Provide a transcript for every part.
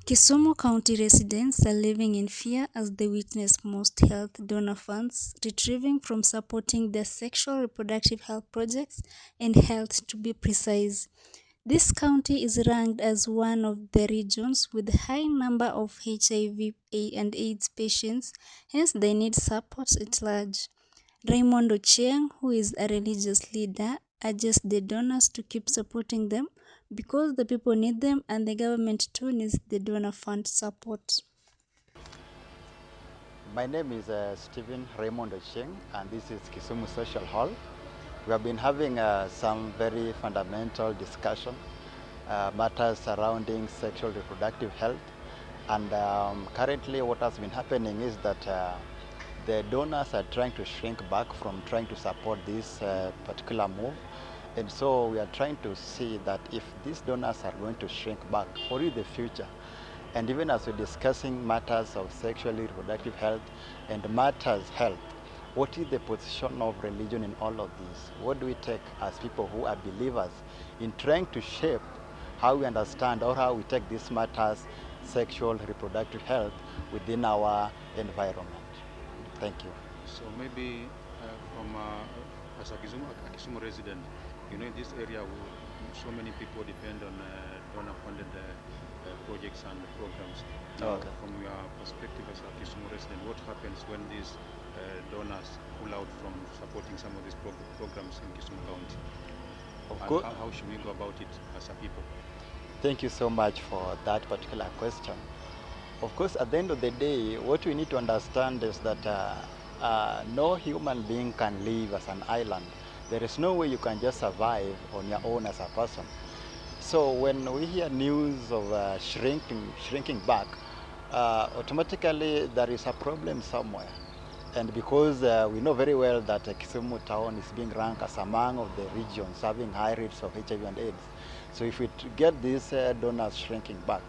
Kisumu County residents are living in fear as they witness most health donor funds retrieving from supporting their sexual reproductive health projects and health to be precise. This county is ranked as one of the regions with high number of HIV and AIDS patients, hence they need support at large. Raymond Ochieng, who is a religious leader, urges the donors to keep supporting them because the people need them and the government too needs the donor fund support. My name is Stephen Raymond Ochieng, and this is Kisumu Social Hall. We have been having some very fundamental discussion, matters surrounding sexual reproductive health. And currently what has been happening is that the donors are trying to shrink back from trying to support this particular move. And so we are trying to see that if these donors are going to shrink back for the future, and even as we're discussing matters of sexually reproductive health and matters health, what is the position of religion in all of this? What do we take as people who are believers in trying to shape how we understand or how we take these matters, sexual reproductive health, within our environment? Thank you. So maybe from as a Kisumu resident, in this area, so many people depend on donor-funded projects and programs. Now, Okay. from your perspective as a Kisumu resident, what happens when these donors pull out from supporting some of these programs in Kisumu County? Of And course. how should we go about it as a people? Thank you so much for that particular question. Of course, at the end of the day, what we need to understand is that no human being can live as an island. There is no way you can just survive on your own as a person. So when we hear news of shrinking back, automatically there is a problem somewhere. And because we know very well that Kisumu town is being ranked as among of the regions having high rates of HIV and AIDS. So if we get these donors shrinking back,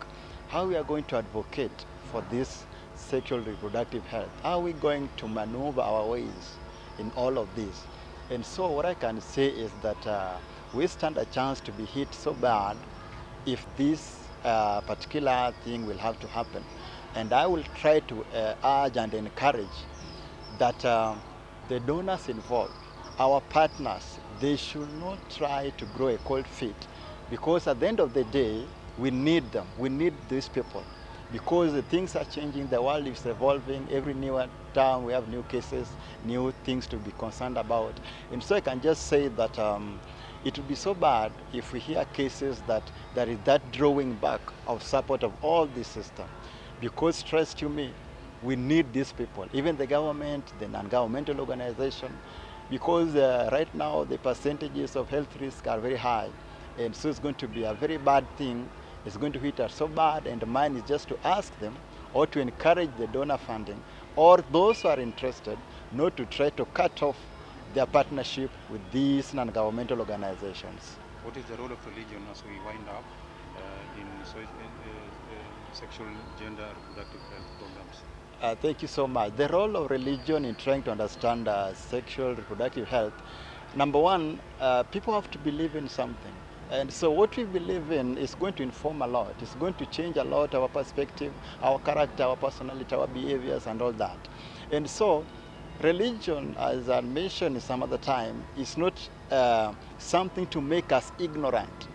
how we are going to advocate for this sexual reproductive health? How are we going to maneuver our ways in all of this? And so what I can say is that we stand a chance to be hit so bad if this particular thing will have to happen. And I will try to urge and encourage that the donors involved, our partners, they should not try to grow a cold feet, because at the end of the day, we need them. We need these people because the things are changing, the world is evolving. Every new time we have new cases, new things to be concerned about. And so I can just say that it would be so bad if we hear cases that there is that drawing back of support of all this system. Because trust you me, we need these people, even the government, the non-governmental organization, because right now the percentages of health risk are very high. And so it's going to be a very bad thing. It's going to hit us so bad, and mine is just to ask them or to encourage the donor funding or those who are interested not to try to cut off their partnership with these non-governmental organizations. What is the role of religion as we wind up in sexual, gender, reproductive health programs? Thank you so much. The role of religion in trying to understand sexual reproductive health, number one, people have to believe in something. And so what we believe in is going to inform a lot. It's going to change a lot our perspective, our character, our personality, our behaviors, and all that. And so religion, as I mentioned some other time, is not something to make us ignorant.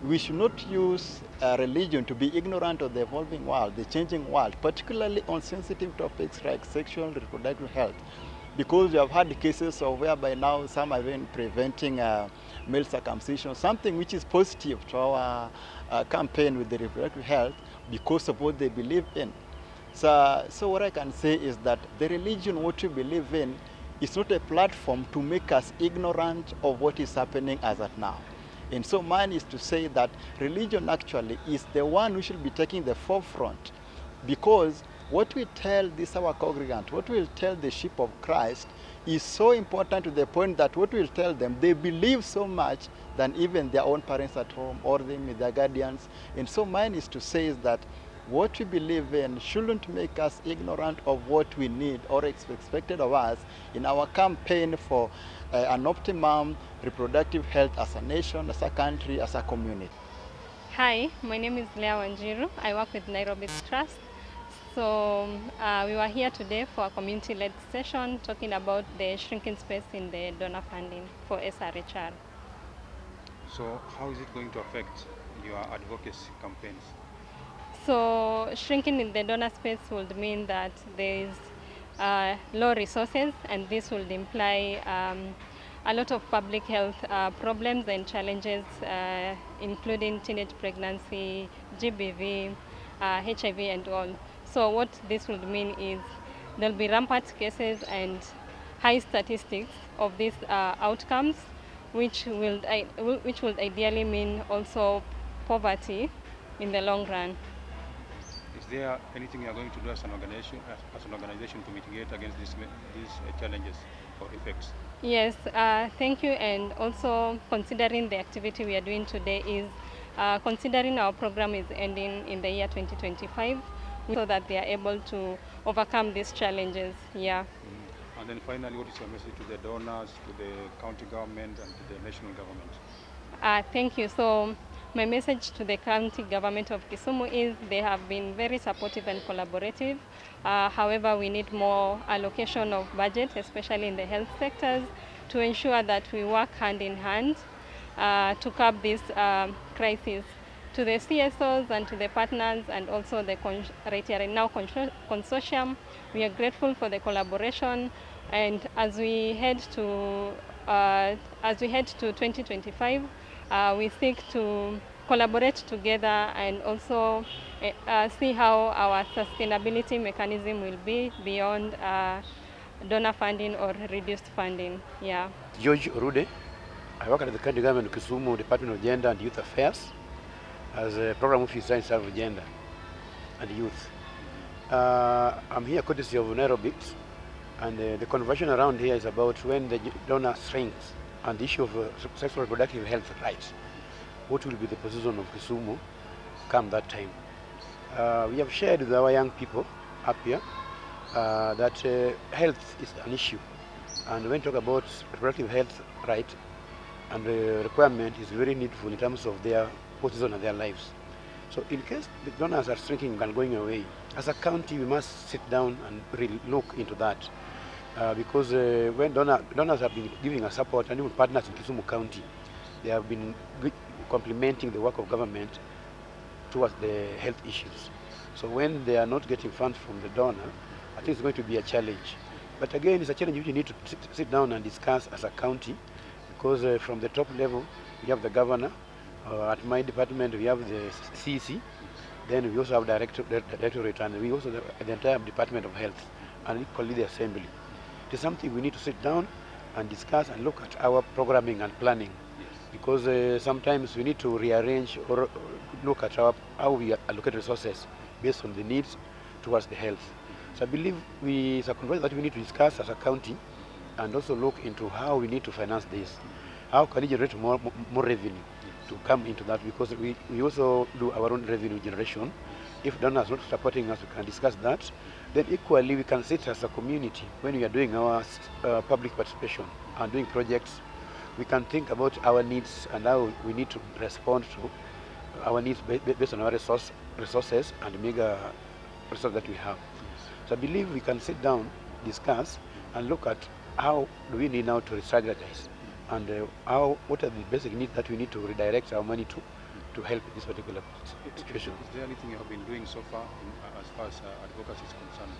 We should not use religion to be ignorant of the evolving world, the changing world, particularly on sensitive topics like sexual and reproductive health. Because we have had cases of whereby now some are even preventing male circumcision, something which is positive to our campaign with the reproductive health because of what they believe in. So what I can say is that the religion, what we believe in, is not a platform to make us ignorant of what is happening as at now. And so mine is to say that religion actually is the one who should be taking the forefront, because what we tell this our congregant, what we'll tell the sheep of Christ is so important to the point that what we'll tell them, they believe so much than even their own parents at home or them, their guardians. And so mine is to say is that what we believe in shouldn't make us ignorant of what we need or expected of us in our campaign for an optimum reproductive health as a nation, as a country, as a community. Hi, my name is Leah Wanjiru. I work with Nairobi Trust. So we were here today for a community-led session talking about the shrinking space in the donor funding for SRHR. So how is it going to affect your advocacy campaigns? So shrinking in the donor space would mean that there is low resources, and this would imply a lot of public health problems and challenges, including teenage pregnancy, GBV, HIV, and all. So what this would mean is there'll be rampant cases and high statistics of these outcomes, which will ideally mean also poverty in the long run. Is there anything you are going to do as an organization to mitigate against these challenges or effects? Yes, thank you. And also considering the activity we are doing today is considering our program is ending in the year 2025, so that they are able to overcome these challenges. Yeah. And then finally, what is your message to the donors, to the county government, and to the national government? Thank you. So my message to the county government of Kisumu is they have been very supportive and collaborative. However, we need more allocation of budget, especially in the health sectors, to ensure that we work hand in hand to curb this crisis. To the CSOs and to the partners and also the Right Here and Now consortium, we are grateful for the collaboration. And as we head to 2025, we seek to collaborate together and also see how our sustainability mechanism will be beyond donor funding or reduced funding. Yeah. George Orude. I work at the county government of Kisumu Department of Gender and Youth Affairs as a program officer in charge of gender and youth. I'm here courtesy of Nairobi, and the conversation around here is about when the donor shrinks and the issue of sexual reproductive health rights. What will be the position of Kisumu come that time? We have shared with our young people up here that health is an issue, and when we talk about reproductive health right and the requirement is very needful in terms of their position and their lives. So in case the donors are shrinking and going away, as a county we must sit down and really look into that because when donors have been giving us support, and even partners in Kisumu County, they have been complementing the work of government towards the health issues. So when they are not getting funds from the donor, I think it's going to be a challenge. But again, it's a challenge which you need to sit down and discuss as a county, because from the top level, we have the governor. At my department, we have the CC. Then we also have directorate, and we also have the entire Department of Health, and equally the Assembly. It is something we need to sit down and discuss and look at our programming and planning, because sometimes we need to rearrange or look at how we allocate resources based on the needs towards the health. So I believe it's a conversation that we need to discuss as a county, and also look into how we need to finance this. How can we generate more revenue to come into that, because we also do our own revenue generation. If donors not supporting us, we can discuss that. Then equally, we can sit as a community when we are doing our public participation and doing projects. We can think about our needs and how we need to respond to our needs based on our resources and mega resources that we have. So I believe we can sit down, discuss, and look at how do we need now to re-strategize, and what are the basic needs that we need to redirect our money to help this particular situation. Is there anything you have been doing so far as far as advocacy is concerned?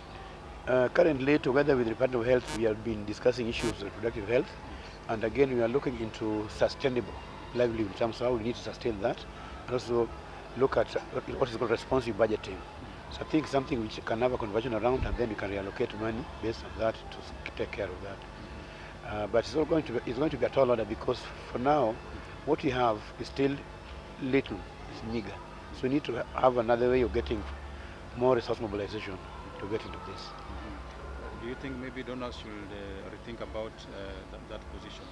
Currently, together with the Department of Health, we have been discussing issues of reproductive health, and again we are looking into sustainable livelihood in terms of how we need to sustain that, and also look at what is called responsive budgeting. So I think something which can have a conversion around, and then we can reallocate money based on that to take care of that. But it's going to be a tall order, because for now, what we have is still little, it's meager. So we need to have another way of getting more resource mobilization to get into this. Do you think maybe donors should rethink about that position?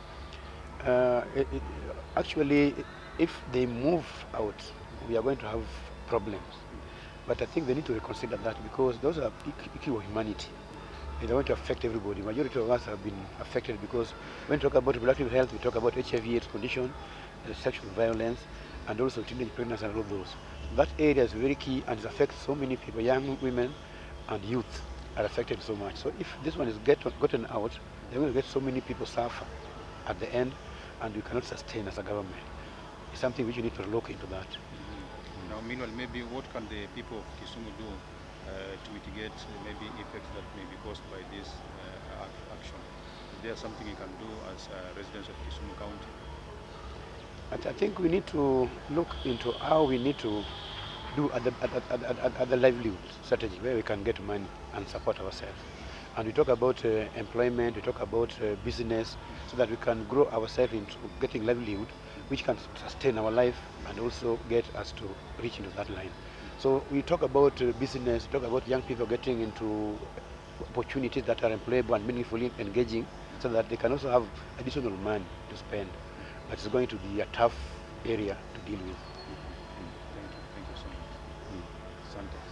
Actually, if they move out, we are going to have problems. But I think they need to reconsider that, because those are issue of humanity. They are going to affect everybody. Majority of us have been affected, because when we talk about reproductive health, we talk about HIV/AIDS condition, sexual violence, and also teenage pregnancy and all those. That area is very key and it affects so many people, young women and youth are affected so much. So if this one is gotten out, they're going to get so many people suffer at the end, and we cannot sustain as a government. It's something which you need to look into that. Now, meanwhile, maybe what can the people of Kisumu do to mitigate maybe effects that may be caused by this action? Is there something you can do as residents of Kisumu County? I think we need to look into how we need to do other livelihood strategy where we can get money and support ourselves. And we talk about employment, we talk about business, so that we can grow ourselves into getting livelihood, which can sustain our life and also get us to reach into that line. So we talk about business, we talk about young people getting into opportunities that are employable and meaningfully engaging, so that they can also have additional money to spend. But it's going to be a tough area to deal with. Thank you so much. Asante.